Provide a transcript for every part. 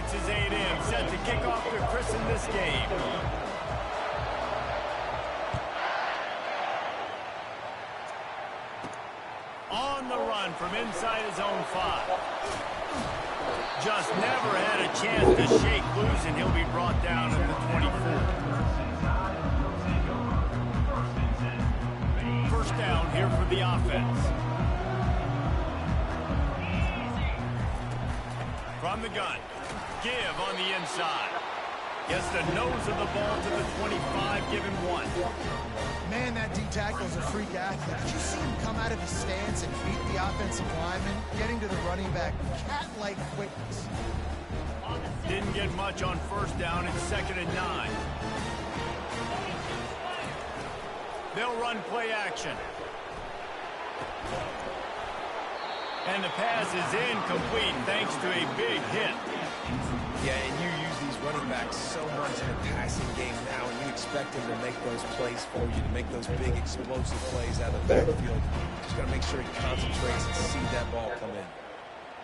Texas A&M set to kick off to christen this game. On the run from inside his own 5. Just never had a chance to shake loose, and he'll be brought down at the 24. First down here for the offense. From the gun, give on the inside. Gets the nose of the ball to the 25, give him 1. Man, that D-tackle is a freak athlete. Did you see him come out of his stance and beat the offensive lineman, getting to the running back, cat-like quickness? Didn't get much on first down. It's 2nd and 9. They'll run play action. And the pass is incomplete thanks to a big hit. Yeah, and you use these running backs so much in a passing game now, and you expect them to make those plays for you, to make those big explosive plays out of the backfield. Just got to make sure he concentrates and see that ball come in.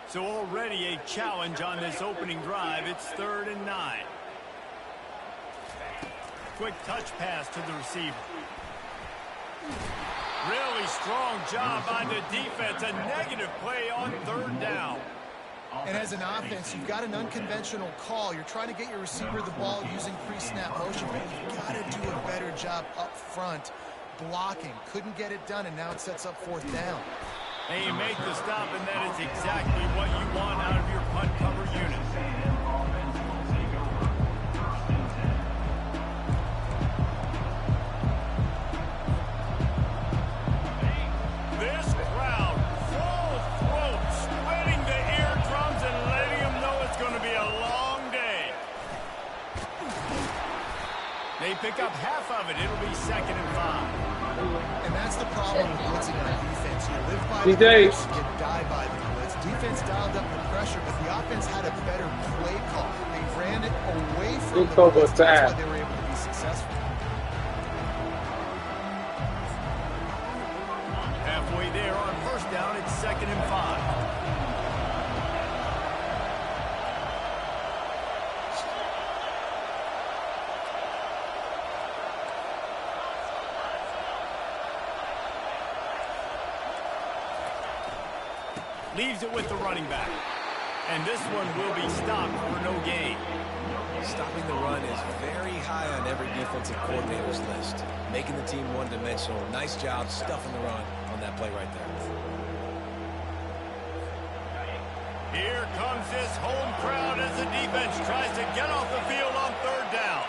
So already a challenge on this opening drive. It's 3rd and 9. Quick touch pass to the receiver. Really strong job on the defense. A negative play on 3rd down. And as an offense, you've got an unconventional call. You're trying to get your receiver the ball using pre-snap motion, but you've got to do a better job up front blocking. Couldn't get it done, and now it sets up 4th down. And you make the stop, and that is exactly what you want out of your punt cover unit. This crowd, full throat, sweating the eardrums and letting them know it's going to be a long day. They pick up half of it. It'll be 2nd and 5. And that's the problem with blitzing on defense. You live by the blitz, you die by the blitz. Defense dialed up the pressure, but the offense had a better play call. They ran it away from the blitz. That's why they were able to be successful. Halfway there on first down, it's 2nd and 5. Leaves it with the running back. And this one will be stopped for no gain. Stopping the run is very high on every defensive coordinator's list. Making the team one-dimensional. Nice job stuffing the run on that play right there. Here comes this home crowd as the defense tries to get off the field on 3rd down.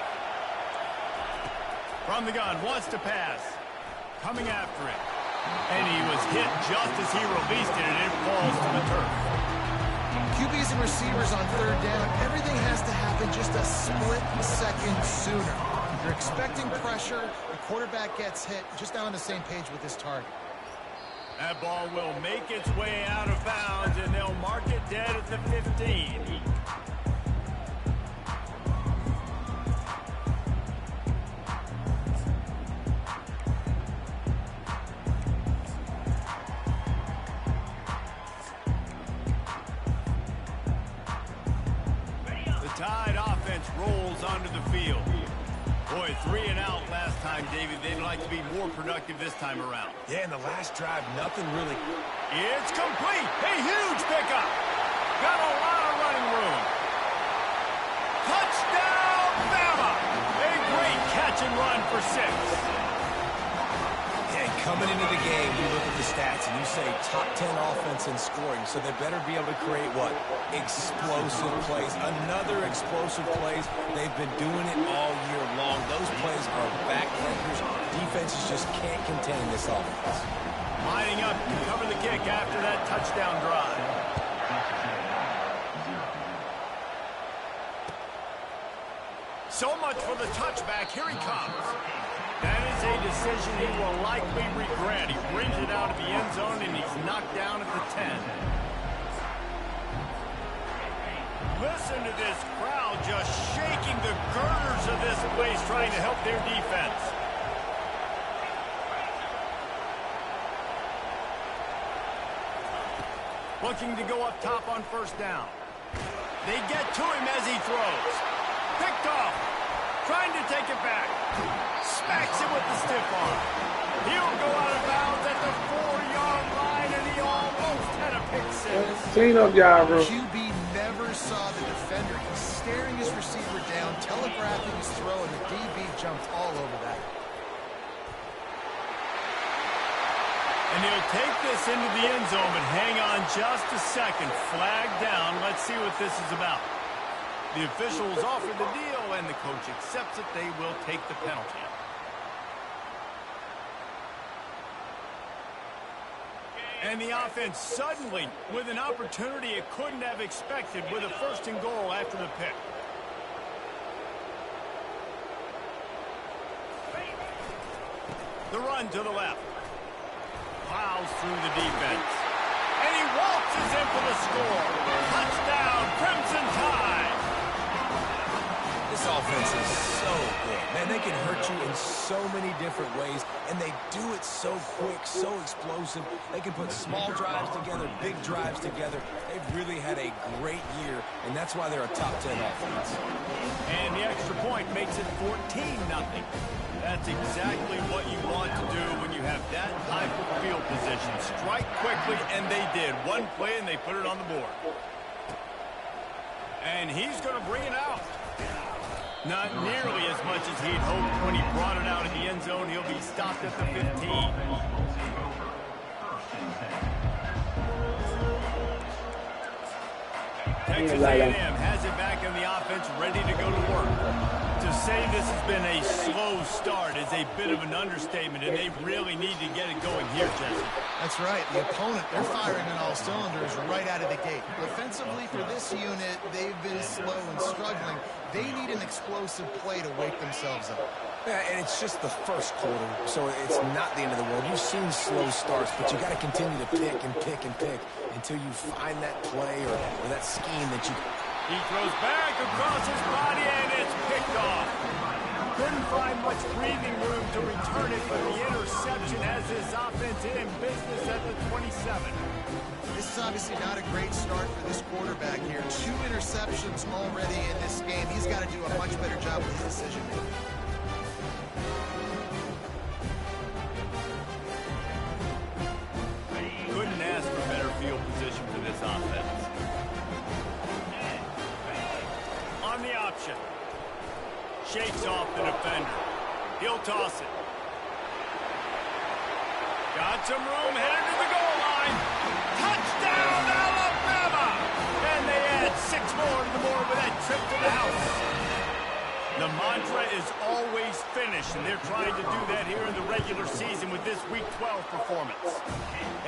From the gun, wants to pass. Coming after it. And he was hit just as he released it, and it falls to the turf. QBs and receivers on 3rd down, everything has to happen just a split second sooner. You're expecting pressure, the quarterback gets hit, just not on the same page with this target. That ball will make its way out of bounds, and they'll mark it dead at the 15. Tide offense rolls onto the field. Boy, 3 and out last time, David. They'd like to be more productive this time around. Yeah, in the last drive, nothing really. It's complete. A huge pickup. Got a lot of running room. Touchdown, Bama. A great catch and run for 6. Coming into the game, you look at the stats and you say top 10 offense in scoring, so they better be able to create what? Explosive plays. Another explosive plays. They've been doing it all year long. Those plays are backbreakers. Defenses just can't contain this offense. Lining up to cover the kick after that touchdown drive. So much for the touchback. Here he comes. That is a decision he will likely regret. He brings it out of the end zone, and he's knocked down at the 10. Listen to this crowd just shaking the girders of this place, trying to help their defense. Looking to go up top on first down. They get to him as he throws. Picked off. Trying to take it back. Smacks him with the stiff arm. He'll go out of bounds at the 4-yard line, and he almost had a pick six. QB never saw the defender. He's staring his receiver down, telegraphing his throw, and the DB jumped all over that. And he'll take this into the end zone, but hang on just a second. Flag down. Let's see what this is about. The officials offer the deal, and the coach accepts it. They will take the penalty. And the offense suddenly with an opportunity it couldn't have expected with a 1st and goal after the pick. The run to the left. Plows through the defense. And he waltzes in for the score. Touchdown, Crimson Tide. This offense is so good. Man, they can hurt you in so many different ways, and they do it so quick, so explosive. They can put small drives together, big drives together. They've really had a great year, and that's why they're a top 10 offense. And the extra point makes it 14-0. That's exactly what you want to do when you have that type of field position. Strike quickly, and they did. One play, and they put it on the board. And he's going to bring it out. Not nearly as much as he'd hoped when he brought it out of the end zone. He'll be stopped at the 15. Texas A&M has it back in the offense, ready to go to work. To say this has been a slow start is a bit of an understatement, and they really need to get it going here, Jesse. That's right. The opponent, they're firing on all cylinders right out of the gate. Offensively, for this unit, they've been slow and struggling. They need an explosive play to wake themselves up. Yeah, and it's just the first quarter, so it's not the end of the world. You've seen slow starts, but you got to continue to pick and pick and pick until you find that play or that scheme that you... He throws back across his body, and it's picked off. Couldn't find much breathing room to return it, but the interception has his offense in business at the 27. This is obviously not a great start for this quarterback here. 2 interceptions already in this game. He's got to do a much better job with his decision making. Couldn't ask for better field position for this offense. On the option. Shakes off the defender. He'll toss it. Got some room, headed to the goal line. Touchdown, Alabama! And they add 6 more to the board with that trip to the house. The mantra is always finish, and they're trying to do that here in the regular season with this Week 12 performance.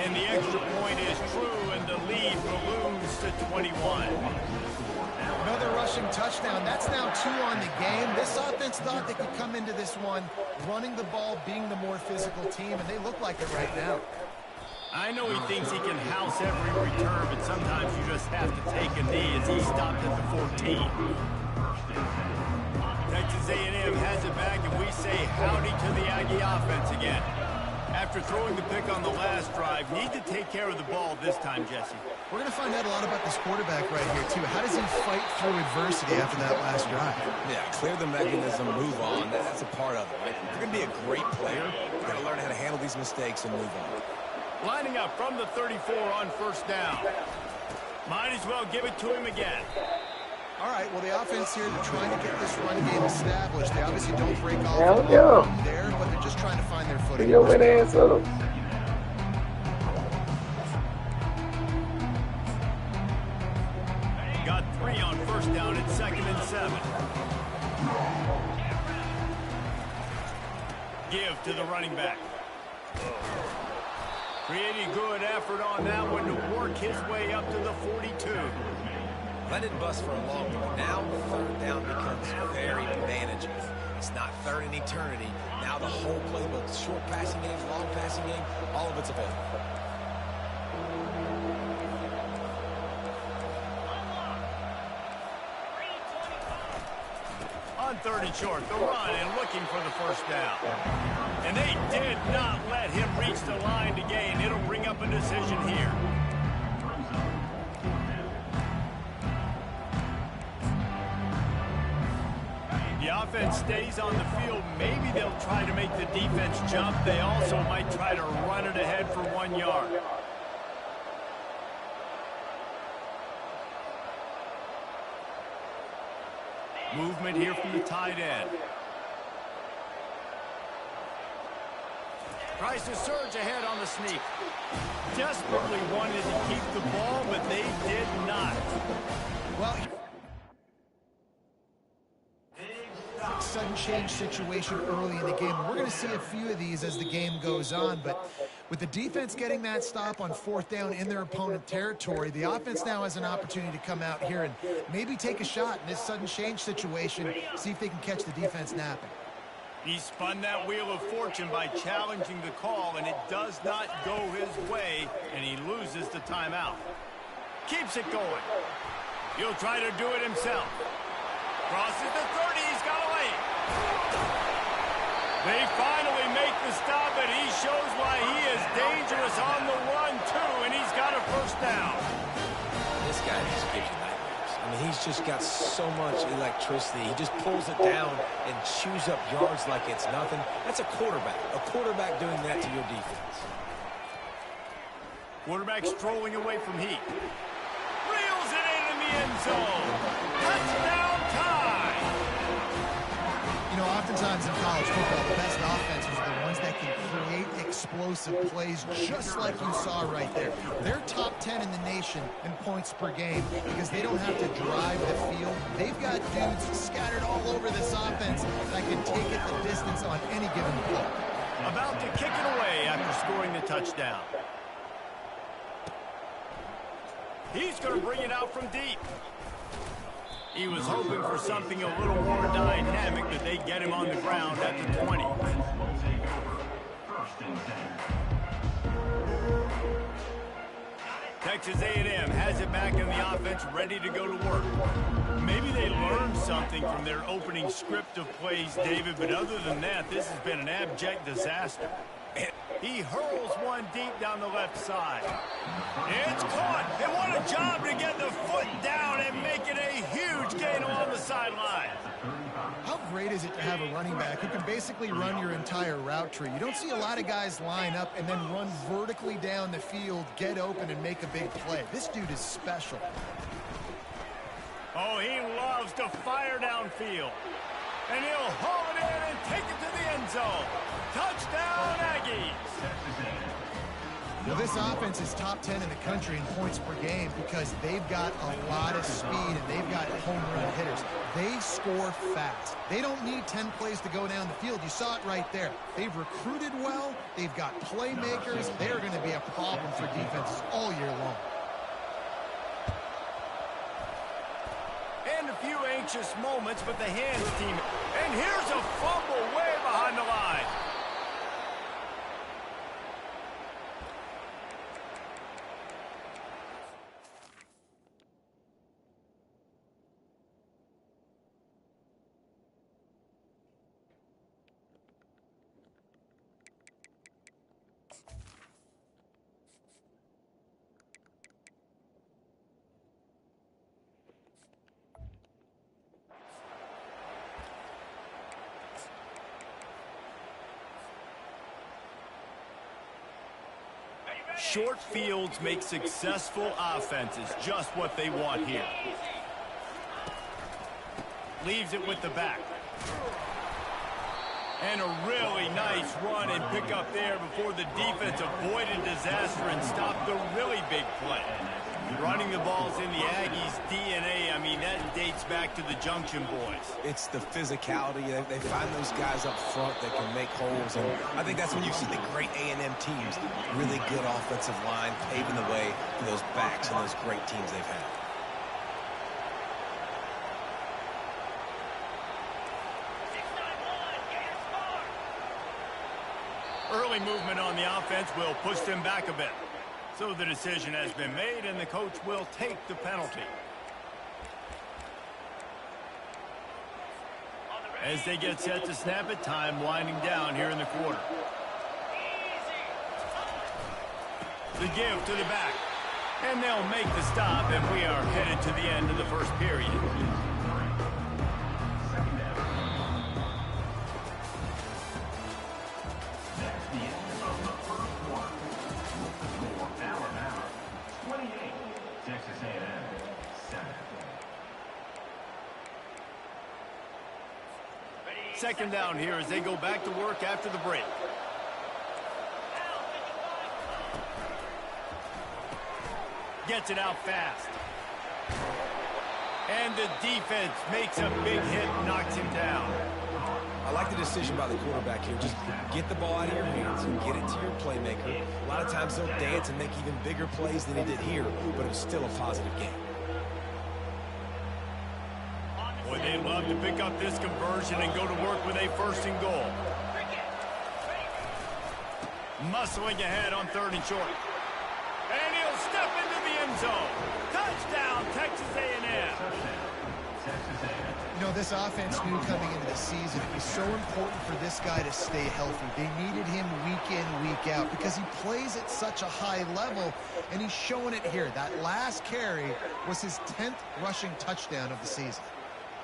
And the extra point is true, and the lead balloons to 21. Another rushing touchdown. That's now 2 on the game. This offense thought they could come into this one running the ball, being the more physical team, and they look like it right now. I know he thinks he can house every return, but sometimes you just have to take a knee as he stopped at the 14. Texas A&M has it back, and we say howdy to the Aggie offense again. After throwing the pick on the last drive, need to take care of the ball this time, Jesse. We're going to find out a lot about this quarterback right here, too. How does he fight through adversity after that last drive? Yeah, clear the mechanism, move on. That's a part of it, right? If you're going to be a great player, you've got to learn how to handle these mistakes and move on. Lining up from the 34 on 1st down. Might as well give it to him again. All right, well, the offense here, they're trying to get this run game established. They obviously don't break off there, but they're just trying to find their footing. Got 3 on 1st down at 2nd and 7. Give to the running back. Pretty good effort on that one to work his way up to the 42. Let it bust for a long time. Now, 3rd down becomes very manageable. It's not 3rd in eternity. Now the whole playbook, short passing game, long passing game, all of it's available. On 3rd and short, the run and looking for the 1st down. And they did not let him reach the line to gain. It'll bring up a decision here. The offense stays on the field. Maybe they'll try to make the defense jump. They also might try to run it ahead for 1 yard. Movement here from the tight end. Tries to surge ahead on the sneak. Desperately wanted to keep the ball, but they did not. Well, sudden change situation early in the game. We're going to see a few of these as the game goes on, but with the defense getting that stop on 4th down in their opponent territory, the offense now has an opportunity to come out here and maybe take a shot in this sudden change situation, see if they can catch the defense napping. He spun that wheel of fortune by challenging the call, and it does not go his way, and he loses the timeout. Keeps it going. He'll try to do it himself. Crosses the 30, he's got away. They finally make the stop, and he shows why he is dangerous on the run, too, and he's got a first down. This guy just gives you nightmares. I mean, he's just got so much electricity. He just pulls it down and chews up yards like it's nothing. That's a quarterback. A quarterback doing that to your defense. Quarterback strolling away from Heat. Reels it in the end zone. Touchdown time. You know, oftentimes in college football, the best offenses are the ones that can create explosive plays just like you saw right there. They're top 10 in the nation in points per game because they don't have to drive the field. They've got dudes scattered all over this offense that can take it the distance on any given play. About to kick it away after scoring the touchdown. He's going to bring it out from deep. He was hoping for something a little more dynamic, but they get him on the ground at the 20. Texas A&M has it back in the offense, ready to go to work. Maybe they learned something from their opening script of plays, David, but other than that, this has been an abject disaster. He hurls one deep down the left side. It's caught. They want a job to get the foot down and make it a huge gain along the sideline. How great is it to have a running back who can basically run your entire route tree? You don't see a lot of guys line up and then run vertically down the field, get open, and make a big play. This dude is special. Oh, he loves to fire downfield. And he'll haul it in and take it to the end zone. Touchdown, Aggies. Well, this offense is top 10 in the country in points per game because they've got a lot of speed and they've got home run hitters. They score fast. They don't need 10 plays to go down the field. You saw it right there. They've recruited well. They've got playmakers. They're going to be a problem for defenses all year long. And a few anxious moments, but the hands team. And here's a fumble way behind the line. Short fields make successful offenses just what they want here. Leaves it with the back. And a really nice run and pick up there before the defense avoided disaster and stopped the really big play. Running the ball's in the Aggies' DNA. I mean, that dates back to the Junction boys. It's the physicality. They find those guys up front that can make holes. And I think that's when you see the great A&M teams. Really good offensive line paving the way for those backs and those great teams they've had. Early movement on the offense will push them back a bit. So the decision has been made, and the coach will take the penalty. As they get set to snap it, time winding down here in the quarter. The give to the back. And they'll make the stop, and we are headed to the end of the first period. Second down here as they go back to work after the break. Gets it out fast. And the defense makes a big hit and knocks him down. I like the decision by the quarterback here. Just get the ball out of your hands and get it to your playmaker. A lot of times they'll dance and make even bigger plays than he did here, but it was still a positive game. Boy, they'd love to pick up this conversion and go to work with a 1st and goal. Muscling ahead on 3rd and short. And he'll step into the end zone. Touchdown, Texas A&M. You know, this offense knew coming into the season it was so important for this guy to stay healthy. They needed him week in, week out because he plays at such a high level, and he's showing it here. That last carry was his 10th rushing touchdown of the season.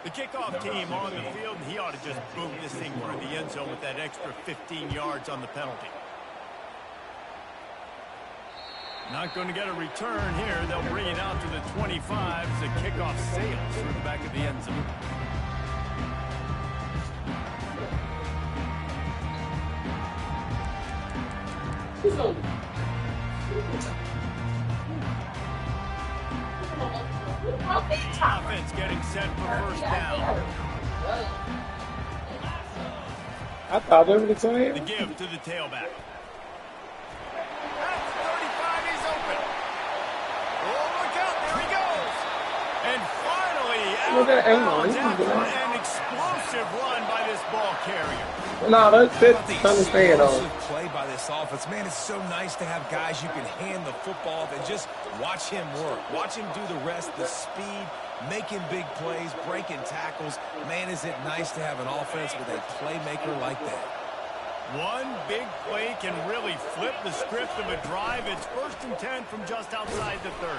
The kickoff team on the field, and he ought to just boom this thing through the end zone with that extra 15 yards on the penalty. Not going to get a return here. They'll bring it out to the 25 as the kickoff sails through the back of the end zone. Offense getting set for 1st down. I thought every time. The give to the tailback. At the 35, he's open. Oh, look out, there he goes. And finally, out of bounds after an explosive run by this ball carrier. No, that's understand on. Play by this offense. Man, it's so nice to have guys you can hand the football off and just watch him work. Watch him do the rest, the speed, making big plays, breaking tackles. Man, is it nice to have an offense with a playmaker like that. One big play can really flip the script of a drive. It's 1st and 10 from just outside the 30.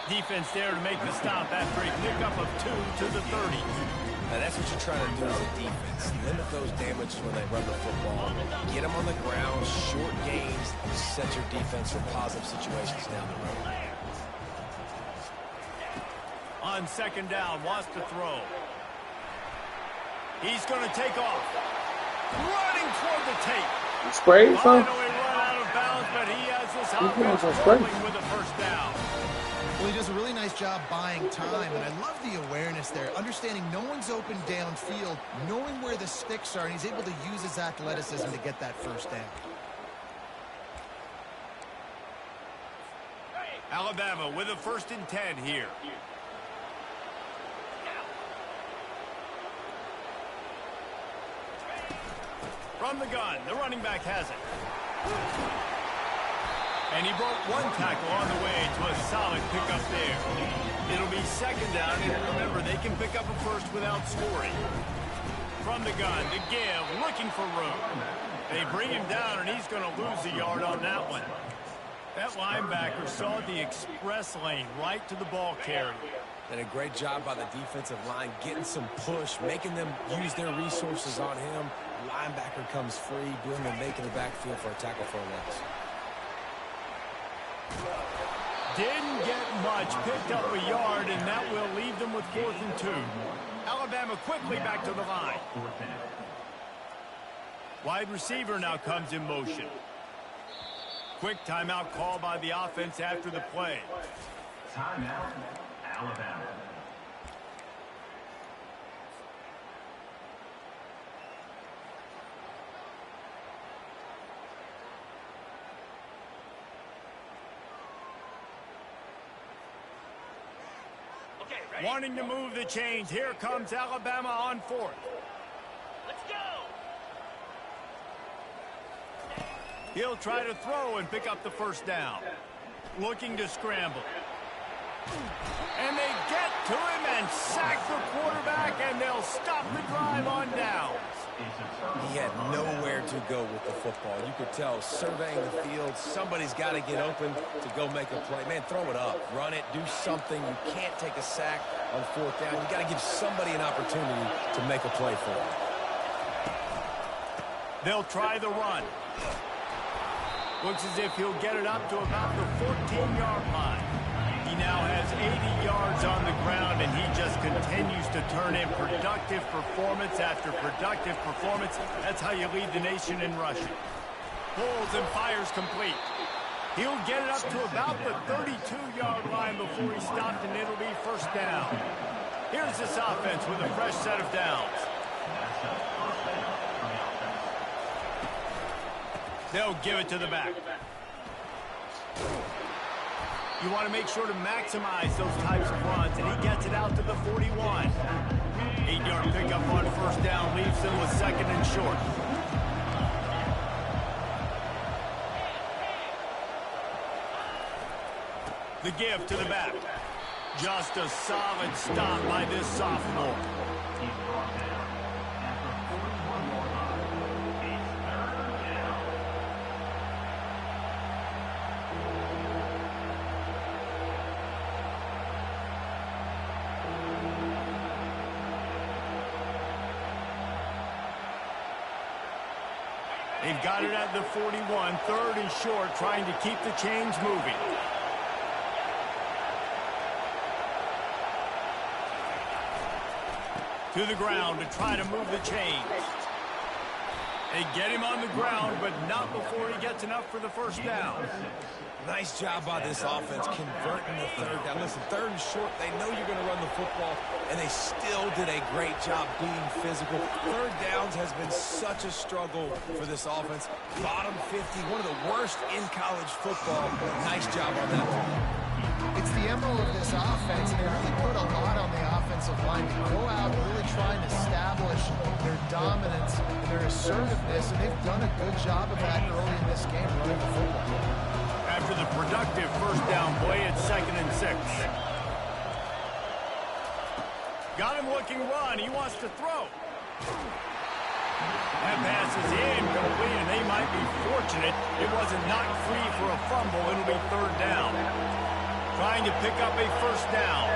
Defense there to make the stop after a pickup of 2 to the 30. Now, that's what you're trying to do as a defense. Limit those damages when they run the football. Get them on the ground, short gains, and set your defense for positive situations down the road. On 2nd down, wants to throw. He's going to take off. Running toward the tape. Spray, son? Finally run out of bounds, but he has this offense rolling with a 1st down. Well, he does a really nice job buying time, and I love the awareness there, understanding no one's open downfield, knowing where the sticks are, and he's able to use his athleticism to get that 1st down. Alabama with a 1st and 10 here. From the gun, the running back has it. And he broke one tackle on the way to a solid pickup there. It'll be 2nd down, and remember, they can pick up a 1st without scoring. From the gun, the give, looking for room. They bring him down, and he's going to lose a yard on that one. That linebacker saw the express lane right to the ball carrier. And a great job by the defensive line getting some push, making them use their resources on him. Linebacker comes free, doing the make in the backfield for a tackle for a loss. Didn't get much, picked up a yard, and that will leave them with 4th and 2. Alabama quickly back to the line. Wide receiver now comes in motion. Quick timeout call by the offense after the play. Timeout, Alabama. Wanting to move the chains. Here comes Alabama on 4th. Let's go. He'll try to throw and pick up the 1st down. Looking to scramble. And they get to him and sack the quarterback, and they'll stop the drive on downs. He had nowhere to go with the football. You could tell, surveying the field, somebody's got to get open to go make a play. Man, throw it up. Run it. Do something. You can't take a sack on 4th down. You got to give somebody an opportunity to make a play for him. They'll try the run. Looks as if he'll get it up to about the 14-yard line. He now has 80 yards on the ground, and he just continues to turn in productive performance after productive performance. That's how you lead the nation in rushing. Pulls and fires complete. He'll get it up to about the 32-yard line before he stopped, and it'll be first down. Here's this offense with a fresh set of downs. They'll give it to the back. You want to make sure to maximize those types of runs, and he gets it out to the 41. 8-yard pickup on first down leaves them with second and short. The give to the back. Just a solid stop by this sophomore. They've got it at the 41, third and short, trying to keep the chains moving. To the ground to try to move the chains. They get him on the ground, but not before he gets enough for the first down. Nice job by this offense converting the third down. Listen, third and short, they know you're going to run the football, and they still did a great job being physical. Third downs has been such a struggle for this offense. Bottom 50, one of the worst in college football. Nice job on that one. It's the MO of this offense, and they really put a lot on the offensive line to go out and really try and establish their dominance and their assertiveness, and they've done a good job of that early in this game running the football. After the productive first down play, it's 2nd and 6. Got him looking run. He wants to throw. That pass is incomplete, and they might be fortunate it wasn't knocked free for a fumble. It'll be third down. Trying to pick up a first down.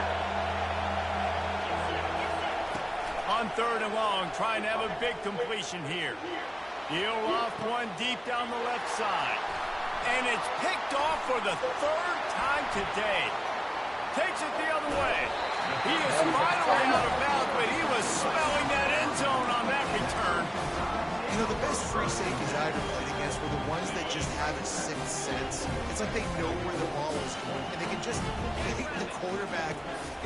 On third and long, trying to have a big completion here. He'll off one deep down the left side. And it's picked off for the third time today. Takes it the other way. He is finally out of bounds, but he was smelling that end zone on that return. You know, the best free safeties I ever played against were the ones that just have a sixth sense. It's like they know where the ball is going, and they can just bait the quarterback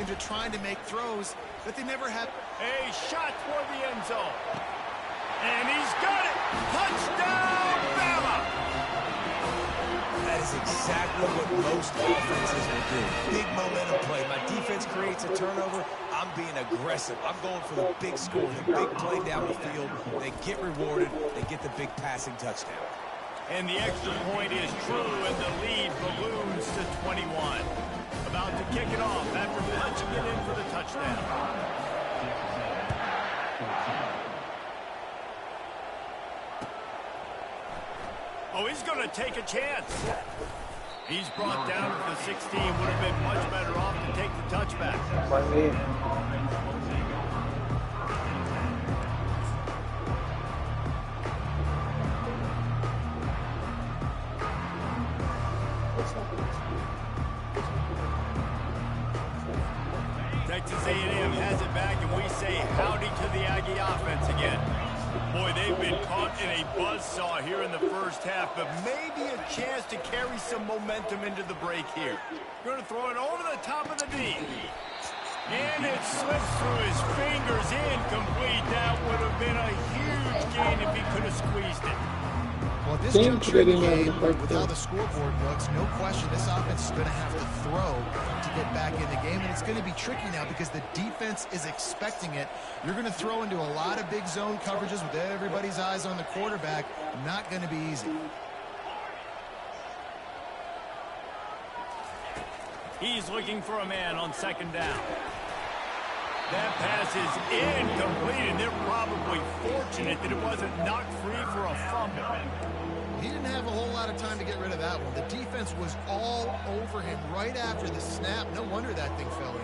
into trying to make throws that they never have. A shot toward the end zone. And he's got it. Touchdown, Bama! That is exactly what most offenses will do. Big momentum play. My defense creates a turnover. I'm being aggressive. I'm going for the big score, the big play down the field. They get rewarded. They get the big passing touchdown. And the extra point is true, and the lead balloons to 21. About to kick it off after punching it in for the touchdown. Oh, he's going to take a chance. He's brought down to the 16. Would have been much better off to take the touchback. Texas A&M has it back, and we say howdy to the Aggie offense again. Boy, they've been caught in a buzzsaw here in the first half, but maybe a chance to carry some momentum into the break here. Going to throw it over the top of the D. And it slips through his fingers, incomplete. That would have been a huge gain if he could have squeezed it. Well, at this juncture in the game, with how the scoreboard looks, no question this offense is going to have to throw to get back in the game, and it's going to be tricky now because the defense is expecting it. You're going to throw into a lot of big zone coverages with everybody's eyes on the quarterback. Not going to be easy. He's looking for a man on second down. That pass is incomplete, and they're probably fortunate that it wasn't knocked free for a fumble. He didn't have a whole lot of time to get rid of that one. The defense was all over him right after the snap. No wonder that thing fell in.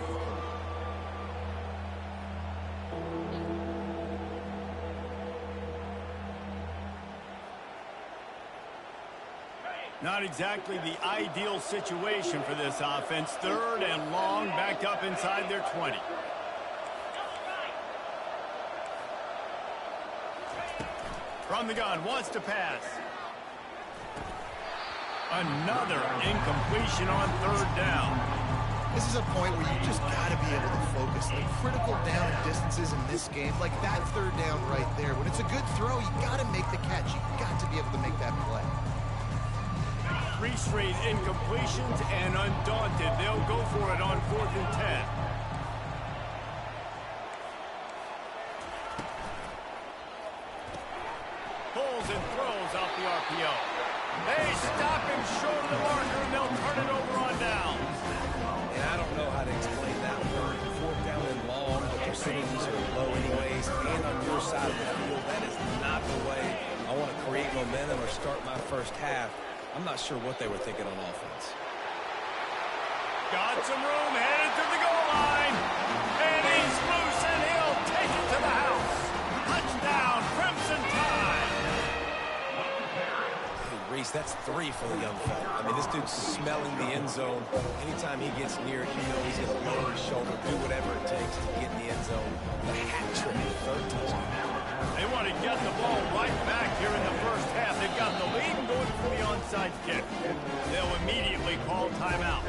Not exactly the ideal situation for this offense. 3rd and long, backed up inside their 20. From the gun, wants to pass. Another incompletion on 3rd down. This is a point where you just got to be able to focus. Like critical down and distances in this game, like that 3rd down right there. When it's a good throw, you got to make the catch. You got to be able to make that play. 3 straight incompletions, and undaunted, they'll go for it on 4th and 10. Pulls and throws off the RPO. They stop him short of the marker, and they'll turn it over on down. And I don't know how to explain that word. 4th down and long, but percentages are low anyways. And on your side of the field, that is not the way I want to create momentum or start my first half. I'm not sure what they were thinking on offense. Got some room, headed to the goal line. And he's loose, and he'll take it to the house. Touchdown, Crimson Tide. Hey, Reese, that's 3 for the young fella. I mean, this dude's smelling the end zone. Anytime he gets near it, you know he's going to lower his shoulder, do whatever it takes to get in the end zone. The hat trick, 3rd touchdown. They want to get the ball right back here in the first half. They've got the lead and going for the onside kick. They'll immediately call timeout.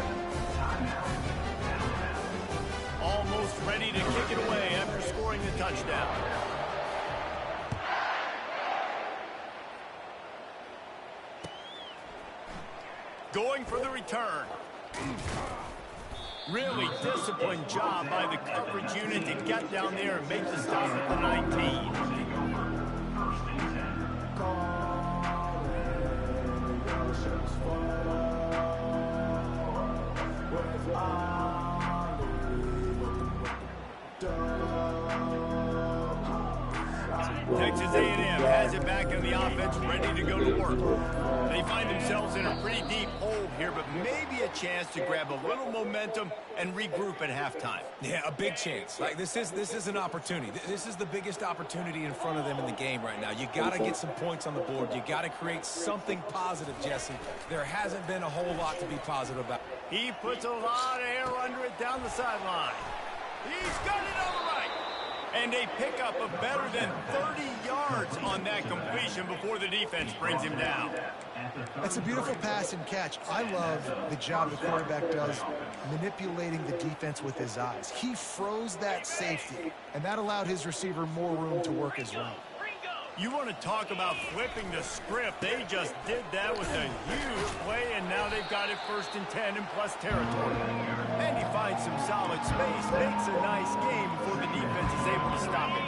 Almost ready to kick it away after scoring the touchdown. Going for the return. Really disciplined job by the coverage unit to get down there and make the stop at the 19. Texas A&M has it back in the offense, ready to go to work. They find themselves in a pretty deep hole here, but maybe a chance to grab a little momentum and regroup at halftime. Yeah, a big chance. Like this is an opportunity. This is the biggest opportunity in front of them in the game right now. You got to get some points on the board. You got to create something positive, Jesse. There hasn't been a whole lot to be positive about. He puts a lot of air under it down the sideline. He's got it on the right. And a pickup of better than 30 yards on that completion before the defense brings him down. That's a beautiful pass and catch. I love the job the quarterback does manipulating the defense with his eyes. He froze that safety, and that allowed his receiver more room to work his route. You want to talk about flipping the script. They just did that with a huge play, and now they've got it 1st and 10 in plus territory. And he finds some solid space, makes a nice game before the defense is able to stop it.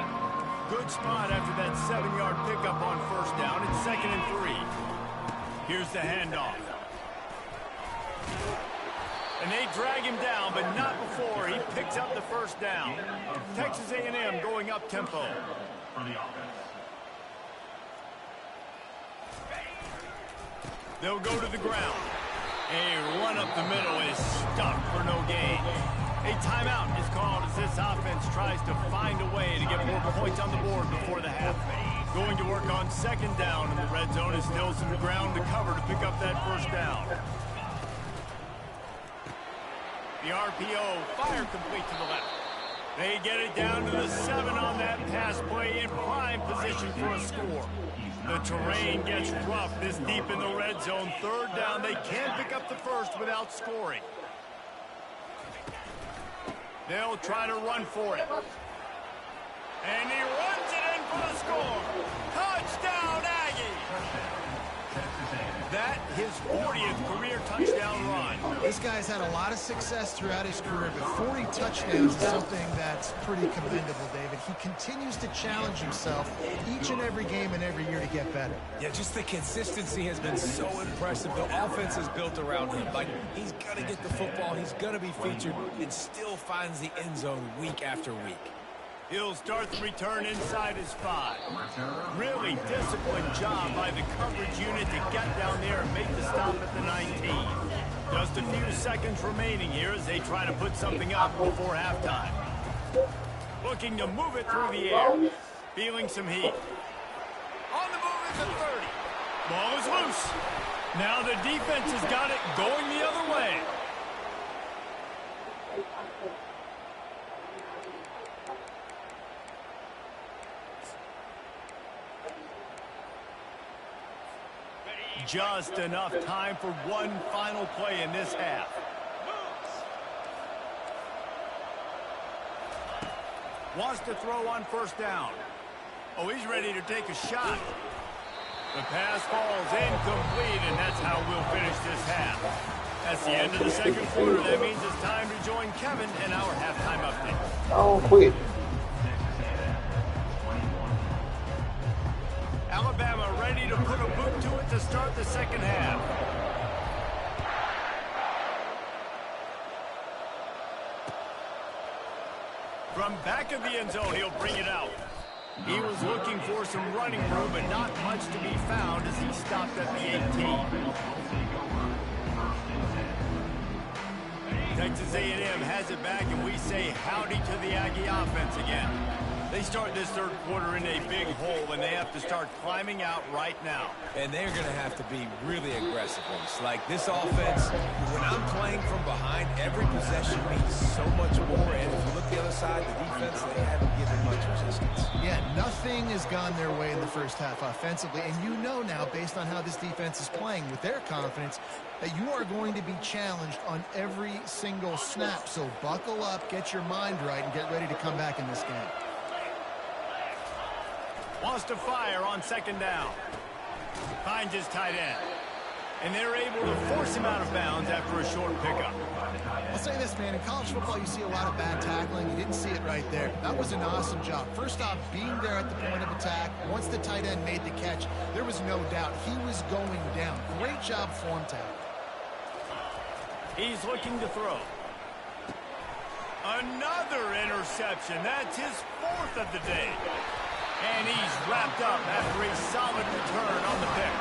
Good spot after that 7-yard pickup on 1st down. It's 2nd and 3. Here's the handoff. And they drag him down, but not before he picks up the 1st down. Texas A&M going up tempo. For the offense. They'll go to the ground. A run up the middle is stuck for no gain. A timeout is called as this offense tries to find a way to get more points on the board before the half. Going to work on 2nd down, and the red zone is still some ground to cover to pick up that 1st down. The RPO fire complete to the left. They get it down to the 7 on that pass play in prime position for a score. The terrain gets rough this deep in the red zone. 3rd down, they can't pick up the 1st without scoring. They'll try to run for it. And he runs it in for the score. Touchdown, Aggie! That, his 40th career touchdown run. This guy's had a lot of success throughout his career, but 40 touchdowns is something that's pretty commendable, David. He continues to challenge himself each and every game and every year to get better. Yeah, just the consistency has been so impressive. The offense is built around him. Like, he's going to get the football, he's going to be featured, and still finds the end zone week after week. He'll start the return inside his 5. Really disciplined job by the coverage unit to get down there and make the stop at the 19. Just a few seconds remaining here as they try to put something up before halftime. Looking to move it through the air. Feeling some heat. On the move is the 30. Ball is loose. Now the defense has got it going the other way. Just enough time for one final play in this half. Wants to throw on first down. Oh, he's ready to take a shot. The pass falls incomplete, and that's how we'll finish this half. That's the end of the second quarter. That means it's time to join Kevin in our halftime update. Oh, quit. Alabama ready to put a boot to it to start the second half. From back of the end zone, he'll bring it out. He was looking for some running room, but not much to be found as he stopped at the 18. Texas A&M has it back, and we say howdy to the Aggie offense again. They start this third quarter in a big hole, and they have to start climbing out right now. And they're going to have to be really aggressive. Like this offense, when I'm playing from behind, every possession means so much more. And if you look the other side, the defense, they haven't given much resistance. Yeah, nothing has gone their way in the first half offensively. And you know now, based on how this defense is playing with their confidence, that you are going to be challenged on every single snap. So buckle up, get your mind right, and get ready to come back in this game. Wants to fire on second down. Finds his tight end. And they're able to force him out of bounds after a short pickup. I'll say this, man. In college football, you see a lot of bad tackling. You didn't see it right there. That was an awesome job. First off, being there at the point of attack. Once the tight end made the catch, there was no doubt he was going down. Great job form tackle. He's looking to throw. Another interception. That's his fourth of the day. And he's wrapped up after a solid return on the pick.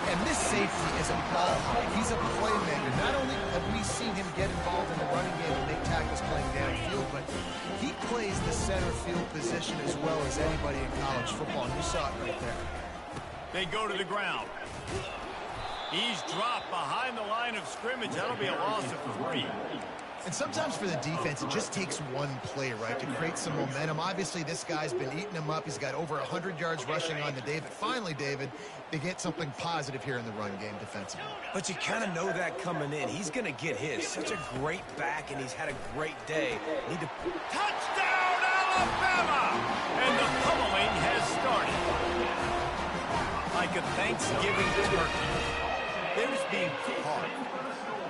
And this safety is a ball hawk. He's a playmaker. Not only have we seen him get involved in the running game and make tackles playing downfield, but he plays the center field position as well as anybody in college football. And you saw it right there. They go to the ground. He's dropped behind the line of scrimmage. That'll be a loss of 3. And sometimes for the defense, it just takes one play, right, to create some momentum. Obviously, this guy's been eating them up. He's got over 100 yards rushing on to David. Finally, David, they get something positive here in the run game defensively. But you kind of know that coming in. He's going to get his. Such a great back, and he's had a great day. Touchdown, Alabama! And the pummeling has started. Like a Thanksgiving turkey. There's being caught.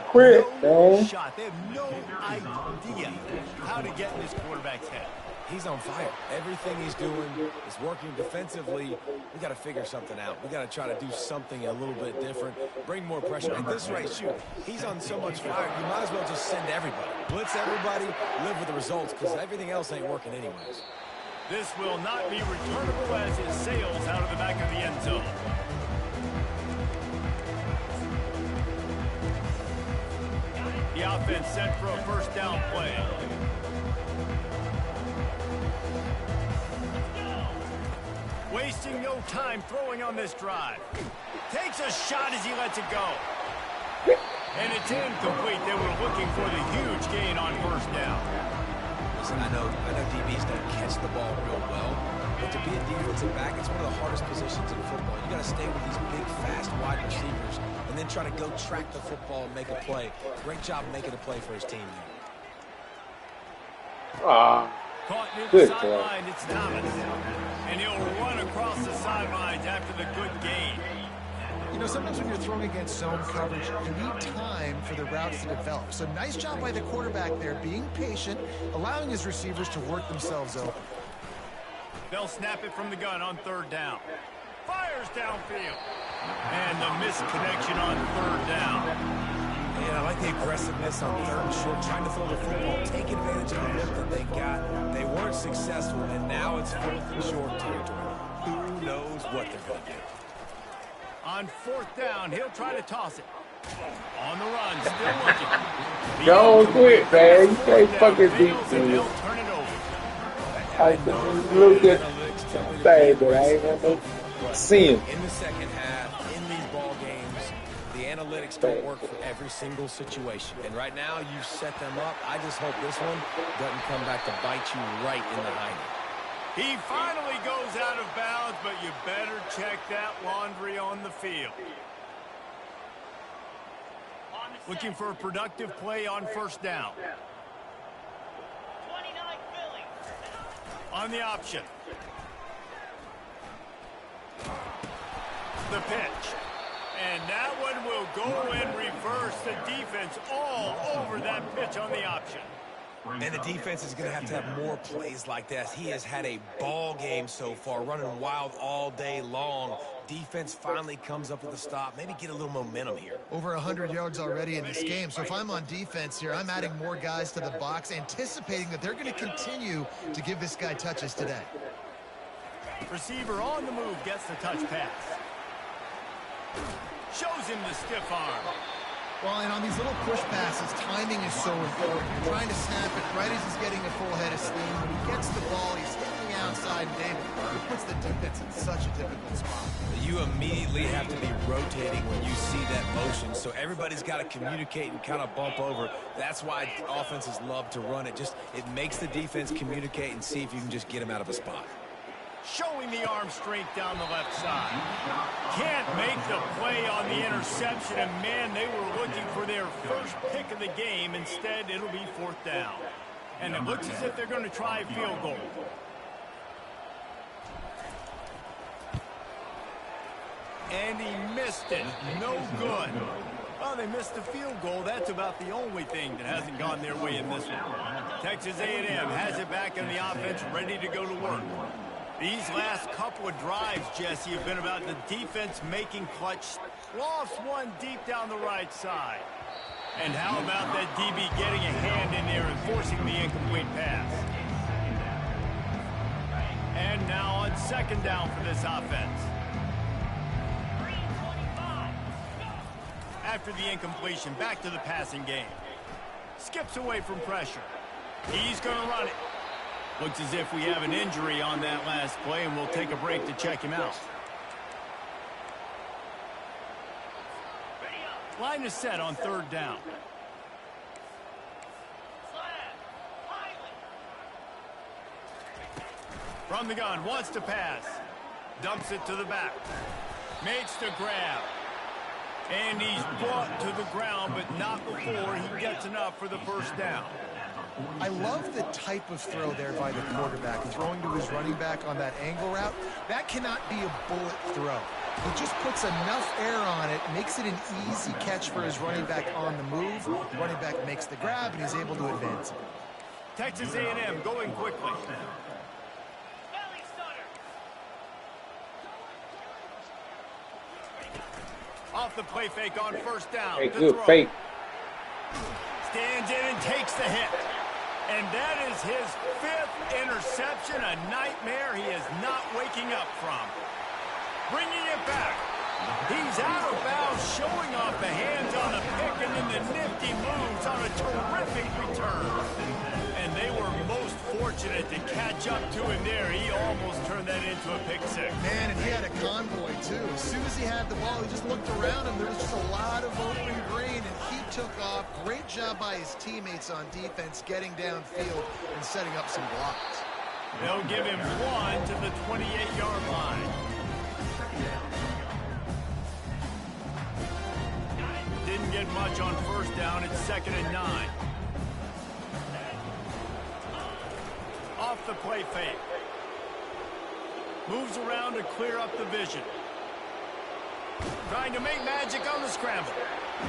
Quit, no man. shot. They have no idea how to get in this quarterback's head. He's on fire. Everything he's doing is working defensively. We got to figure something out. We got to try to do something a little bit different. Bring more pressure. At this rate, shoot, he's on so much fire. You might as well just send everybody. Blitz everybody, live with the results, because everything else ain't working anyways. This will not be returnable as it sails out of the back of the end zone. The offense set for a first down play. Wasting no time throwing on this drive. Takes a shot as he lets it go. And it's incomplete. They were looking for the huge gain on first down. Listen, I know DBs don't catch the ball real well, but to be a defensive back, it's one of the hardest positions in football. You got to stay with these big, fast wide receivers and then try to go track the football and make a play. Great job making a play for his team here. Caught near the sideline, it's Thomas. And he'll run across the sidelines after the good gain. You know, sometimes when you're throwing against zone coverage, you need time for the routes to develop. So nice job by the quarterback there, being patient, allowing his receivers to work themselves open. They'll snap it from the gun on third down. Fires downfield. And the misconnection on third down. And I like the aggressiveness on third and short, trying to throw the football, take advantage of the look that they got. They weren't successful, and now it's fourth and short territory. Who knows what they're going to do? On fourth down, he'll try to toss it. On the run, still looking. Don't quit, man. You can't fucking beat me. They'll turn it over. I look at the thing, but I ain't gonna see him. In the second half, in these ball games, analytics don't work for every single situation. And right now, you've set them up. I just hope this one doesn't come back to bite you right in the hiney. He finally goes out of bounds, but you better check that laundry on the field. Looking for a productive play on first down. 29 Philly. On the option. The pitch. And that one will go in reverse. The defense all over that pitch on the option. And the defense is going to have more plays like this. He has had a ball game so far, running wild all day long. Defense finally comes up with a stop. Maybe get a little momentum here. Over 100 yards already in this game. So if I'm on defense here, I'm adding more guys to the box, anticipating that they're going to continue to give this guy touches today. Receiver on the move gets the touch pass. Shows him the stiff arm. Well, and on these little push passes, timing is so important. You're trying to snap it right as he's getting a full head of steam. When he gets the ball, he's standing outside, and David, it puts the defense in such a difficult spot. You immediately have to be rotating when you see that motion, so everybody's got to communicate and kind of bump over. That's why offenses love to run it. It makes the defense communicate and see if you can just get him out of a spot. Showing the arm strength down the left side. Can't make the play on the interception, and man, they were looking for their first pick of the game. Instead, it'll be fourth down. And it looks as if they're going to try a field goal. And he missed it. No good. Well, they missed the field goal. That's about the only thing that hasn't gone their way in this one. Texas A&M has it back in the offense, ready to go to work. These last couple of drives, Jesse, have been about the defense making clutch. Lost one deep down the right side. And how about that DB getting a hand in there and forcing the incomplete pass? And now on second down for this offense. After the incompletion, back to the passing game. Skips away from pressure. He's going to run it. Looks as if we have an injury on that last play, and we'll take a break to check him out. Line is set on third down. From the gun, wants to pass. Dumps it to the back. Makes the grab. And he's brought to the ground, but not before he gets enough for the first down. I love the type of throw there by the quarterback, throwing to his running back on that angle route. That cannot be a bullet throw. He just puts enough air on it, makes it an easy catch for his running back on the move. Running back makes the grab, and he's able to advance it. Texas A&M going quickly. Off the play fake on first down. Hey, good fake. Stands in and takes the hit. And that is his fifth interception, a nightmare he is not waking up from. Bringing it back. He's out of bounds, showing off the hands on the pick, and then the nifty moves on a terrific return. And they were most fortunate to catch up to him there. He almost turned that into a pick six. Man, and he had a convoy, too. As soon as he had the ball, he just looked around him. There was just a lot of open green, and he took off. Great job by his teammates on defense, getting downfield and setting up some blocks. They'll give him one to the 28-yard line. Didn't get much on first down. It's 2nd and 9. Off the play fake. Moves around to clear up the vision. Trying to make magic on the scramble.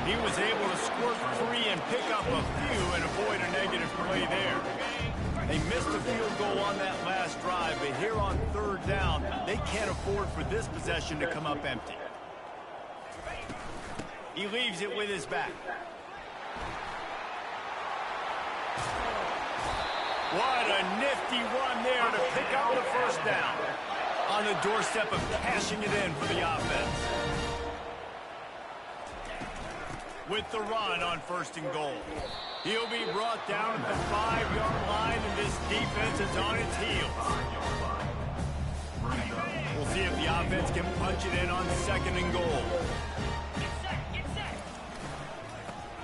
He was able to squirt free and pick up a few and avoid a negative play there. They missed a field goal on that last drive, but here on third down, they can't afford for this possession to come up empty. He leaves it with his back. What a nifty run there to pick up the first down. On the doorstep of cashing it in for the offense. With the run on 1st and goal. He'll be brought down at the 5-yard line, and this defense is on its heels. We'll see if the offense can punch it in on 2nd and goal.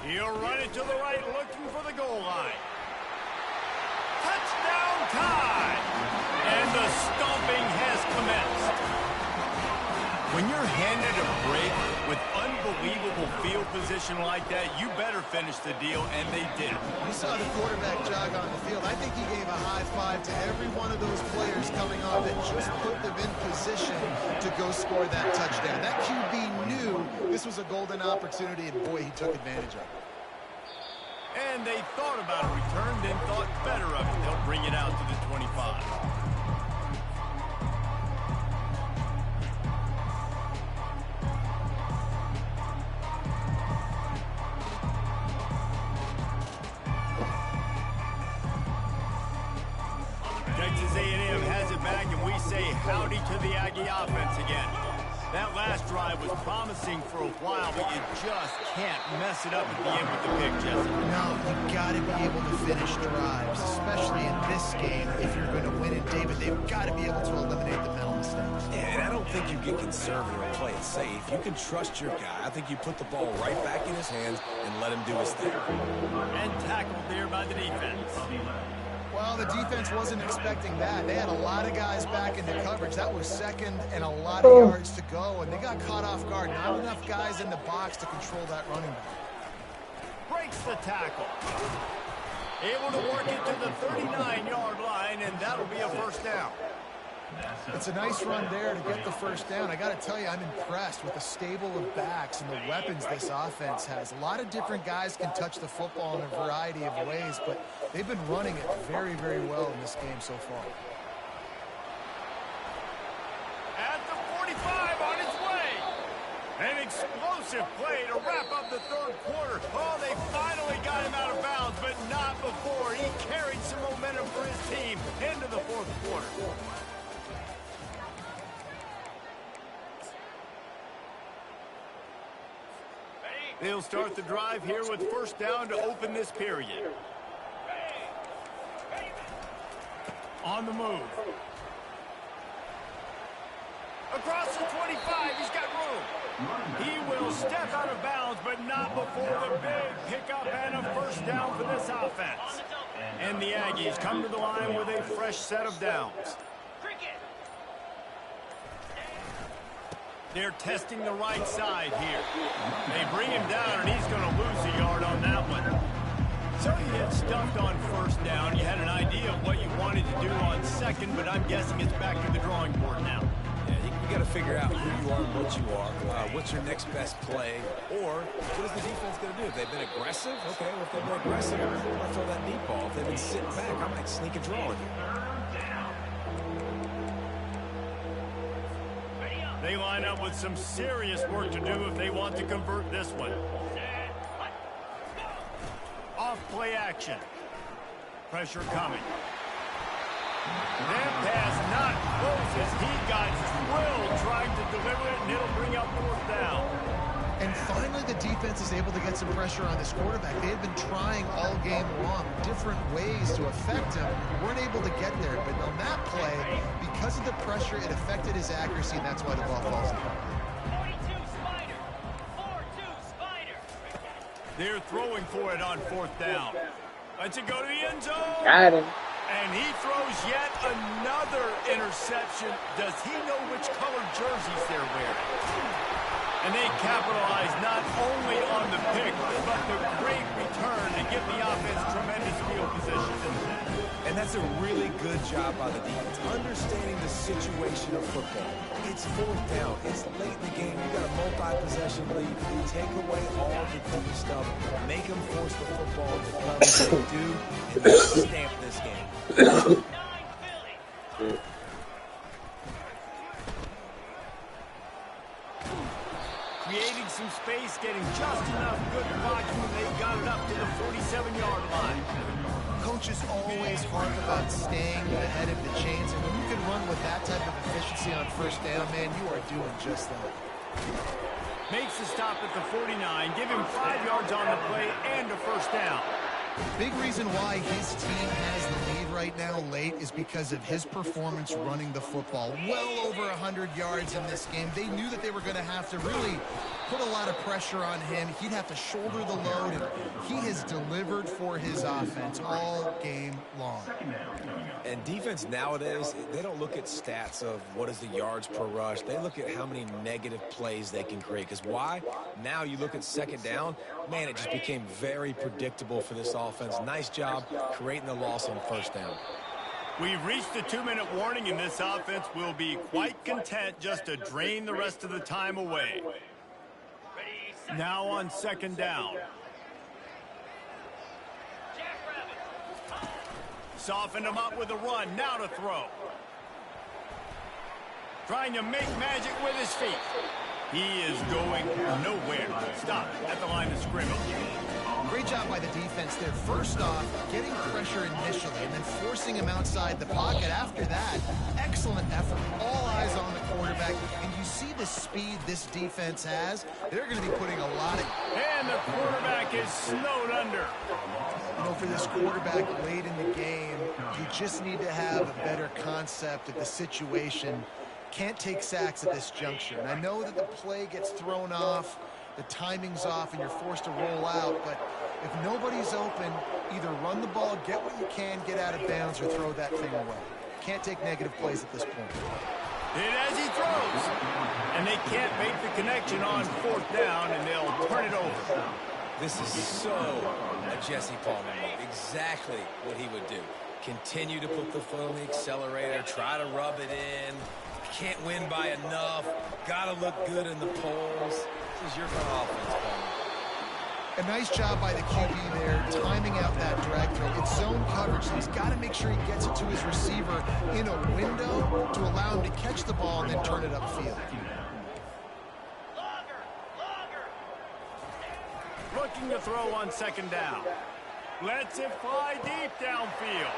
He'll run it to the right, looking for the goal line. Touchdown time! And the stomping has commenced. When you're handed a break with unbelievable field position like that, you better finish the deal, and they did. You saw the quarterback jog on the field. I think he gave a high five to every one of those players coming off and just put them in position to go score that touchdown. That QB knew this was a golden opportunity, and boy, he took advantage of it. And they thought about a return, then thought better of it. They'll bring it out to the 25. Texas A&M has it back, and we say howdy to the Aggie offense again. That last drive was promising for a while, but you just can't mess it up at the end with the pick, Jesse. No, you've got to be able to finish drives, especially in this game. If you're going to win it, David, they've got to be able to eliminate the mental mistakes. Yeah, and I don't think you get conservative and play it safe. You can trust your guy. I think you put the ball right back in his hands and let him do his thing. And tackled there by the defense. Well, the defense wasn't expecting that. They had a lot of guys back into coverage. That was second and a lot of yards to go, and they got caught off guard. Not enough guys in the box to control that running back. Breaks the tackle. Able to work it to the 39-yard line, and that'll be a first down. It's a nice run there to get the first down. I got to tell you, I'm impressed with the stable of backs and the weapons this offense has. A lot of different guys can touch the football in a variety of ways, but they've been running it very, very well in this game so far. At the 45 on its way. An explosive play to wrap up the third quarter. Oh, they finally got him out of bounds, but not before. He carried some momentum for his team into the fourth quarter. They'll start the drive here with first down to open this period. On the move. Across the 25, he's got room. He will step out of bounds, but not before the big pickup and a first down for this offense. And the Aggies come to the line with a fresh set of downs. They're testing the right side here. They bring him down, and he's going to lose a yard on that one. So you get stuffed on first down. You had an idea of what you wanted to do on second, but I'm guessing it's back to the drawing board now. Yeah, you got to figure out who you are and what you are. What's your next best play? Or what is the defense going to do? If they've been aggressive, okay, well, if they've been aggressive, I'm going to throw that deep ball. If they've been sitting back, I might sneak a draw in here. They line up with some serious work to do if they want to convert this one. Off play action. Pressure coming. That pass not close as he got drilled trying to deliver it, and it'll bring up fourth down. And finally, the defense is able to get some pressure on this quarterback. They had been trying all game long different ways to affect him. Weren't able to get there, but on that play, because of the pressure, it affected his accuracy, and that's why the ball falls down. 42 Spider. 4-2 Spider. They're throwing for it on fourth down. Let's it go to the end zone. Got him. And he throws yet another interception. Does he know which colored jerseys they're wearing? And they capitalize not only on the pick, but the great return to give the offense tremendous field position. And that's a really good job by the defense, understanding the situation of football. It's fourth down. It's late in the game. You got a multi-possession lead. You take away all the quick stuff, make them force the football to come and do, and then stamp this game. Creating some space, getting just enough good blocking when they got it up to the 47-yard line. Coaches always harp about staying ahead of the chains, and when you can run with that type of efficiency on first down, man, you are doing just that. Makes the stop at the 49, give him 5 yards on the play and a first down. Big reason why his team has the lead right right now late is because of his performance running the football. Well over 100 yards in this game. They knew that they were going to have to really put a lot of pressure on him. He'd have to shoulder the load, and he has delivered for his offense all game long. And defense nowadays, they don't look at stats of what is the yards per rush. They look at how many negative plays they can create. Because why? Now you look at second down, man, it just became very predictable for this offense. Nice job creating the loss on first down. We've reached the 2-minute warning, and this offense will be quite content just to drain the rest of the time away. Now on second down. Softened him up with a run. Now to throw. Trying to make magic with his feet. He is going nowhere. Stop at the line of scrimmage. Great job by the defense there. First off, getting pressure initially and then forcing him outside the pocket. After that, excellent effort. All eyes on the quarterback. And you see the speed this defense has. They're going to be putting a lot of... And the quarterback is snowed under. You know, for this quarterback late in the game, you just need to have a better concept of the situation. Can't take sacks at this juncture. And I know that the play gets thrown off, the timing's off, and you're forced to roll out, but if nobody's open, either run the ball, get what you can, get out of bounds, or throw that thing away. Can't take negative plays at this point. And as he throws, and they can't make the connection on fourth down, and they'll turn it over. This is so a Jesse Palmer move. Exactly what he would do. Continue to put the foot on the accelerator, try to rub it in. Can't win by enough. Got to look good in the polls. This is your kind of offense, Palmer. A nice job by the QB there, timing out that drag throw. It's zone coverage, so he's got to make sure he gets it to his receiver in a window to allow him to catch the ball and then turn it upfield. Looking to throw on second down. Lets it fly deep downfield.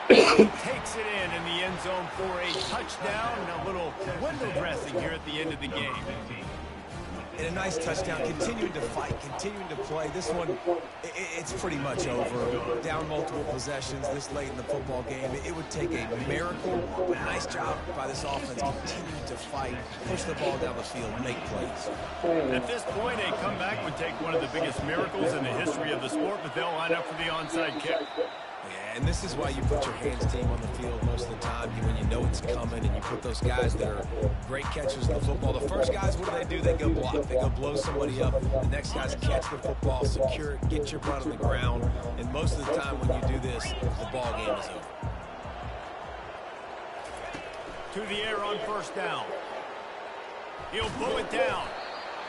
Takes it in the end zone for a touchdown and a little window dressing here at the end of the game. And a nice touchdown, continuing to fight, continuing to play. This one, it's pretty much over. Down multiple possessions this late in the football game. It would take a miracle, but a nice job by this offense. Continue to fight, push the ball down the field, make plays. At this point, a comeback would take one of the biggest miracles in the history of the sport, but they'll line up for the onside kick. Yeah, and this is why you put your hands team on the field most of the time. When you know it's coming, and you put those guys that are great catchers of the football. The first guys, what do? They go block. They go blow somebody up. The next guys catch the football, secure it, get your butt on the ground. And most of the time when you do this, the ball game is over. To the air on first down. He'll pull it down.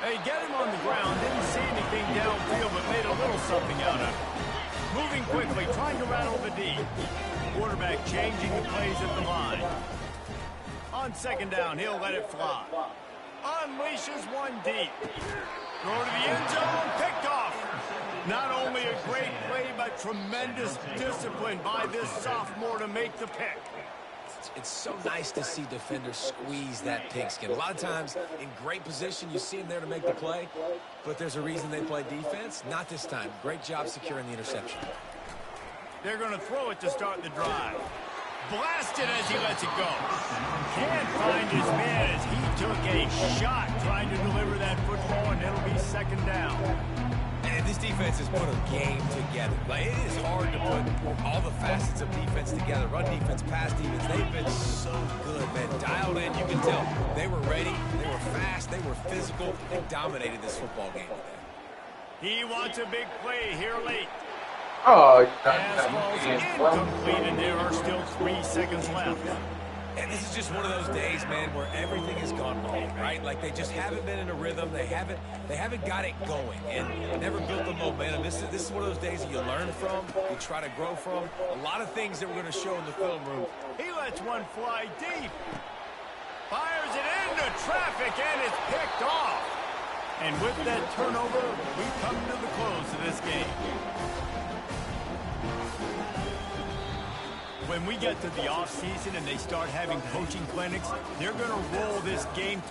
They get him on the ground. Didn't see anything downfield, but made a little something out of it. Moving quickly, trying to rattle the D. Quarterback changing the plays at the line. On second down, he'll let it fly. Unleashes one deep. Throw to the end zone, picked off. Not only a great play, but tremendous discipline by this sophomore to make the pick. It's so nice to see defenders squeeze that pigskin. A lot of times, in great position, you see them there to make the play, but there's a reason they play defense. Not this time. Great job securing the interception. They're going to throw it to start the drive. Blasted as he lets it go. Can't find his man as he took a shot trying to deliver that football, and it'll be second down. And this defense has put a game together. Like, it is hard to put all the facets of defense together. Run defense, pass defense. They've been so good, man. Dialed in, you can tell. They were ready, they were fast, they were physical. They dominated this football game today. He wants a big play here late. Oh, Pass ball's incomplete, and there are still 3 seconds left. And this is just one of those days, man, where everything has gone wrong, right? Like, they just haven't been in a rhythm. They haven't got it going and never built the momentum. This is one of those days that you learn from, you try to grow from. A lot of things that we're going to show in the film room. He lets one fly deep. Fires it into traffic, and it's picked off. And with that turnover, we come to the close of this game. When we get to the offseason and they start having coaching clinics, they're going to roll this game.